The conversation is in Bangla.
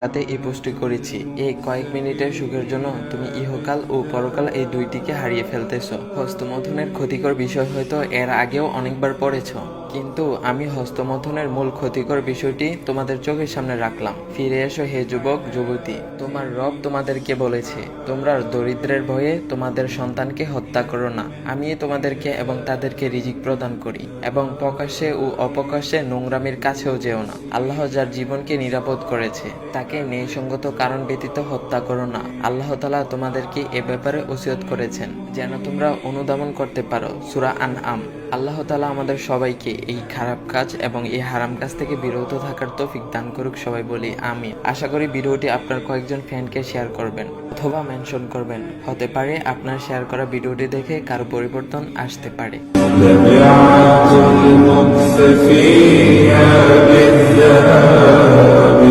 তাতে এই পোস্টটি করেছি। এই কয়েক মিনিটের সুখের জন্য তুমি ইহকাল ও পরকাল এই দুইটিকে হারিয়ে ফেলতেছ। হস্তমৈথুনের ক্ষতিকর বিষয় হয়তো এর আগেও অনেকবার পড়েছ, কিন্তু আমি হস্তমৈথুনের মূল ক্ষতিকর বিষয়টি তোমাদের চোখের সামনে রাখলাম। ফিরে এসো হে যুবক যুবতী, তোমার রব তোমাদেরকে বলেছে তোমরা দরিদ্রের ভয়ে তোমাদের সন্তানকে হত্যা করো না। আমি তোমাদেরকে এবং তাদেরকে রিজিক প্রদান করি, এবং প্রকাশ্যে ও অপ্রকাশ্যে নোংরামির কাছেও যেও না। আল্লাহ যার জীবনকে নিরাপদ করেছে তাকে ন্যায়সঙ্গত কারণ ব্যতীত হত্যা করো না। আল্লাহ তাআলা তোমাদেরকে এ ব্যাপারে ওসিয়ত করেছেন যেন তোমরা অনুধাবন করতে পারো। সূরা আনআম। আল্লাহ তাআলা আমাদের সবাইকে এই খারাপ কাজ এবং এই হারাম কাজ থেকে বিরত থাকার তৌফিক দান করুক। সবাই বলি আমিন। আশা করি ভিডিওটি আপনার কয়েকজন ফ্রেন্ডকে শেয়ার করবেন অথবা মেনশন করবেন। হতে পারে আপনার শেয়ার করা ভিডিওটি দেখে কারো পরিবর্তন আসতে পারে। تبعة المقتفي بالذهاب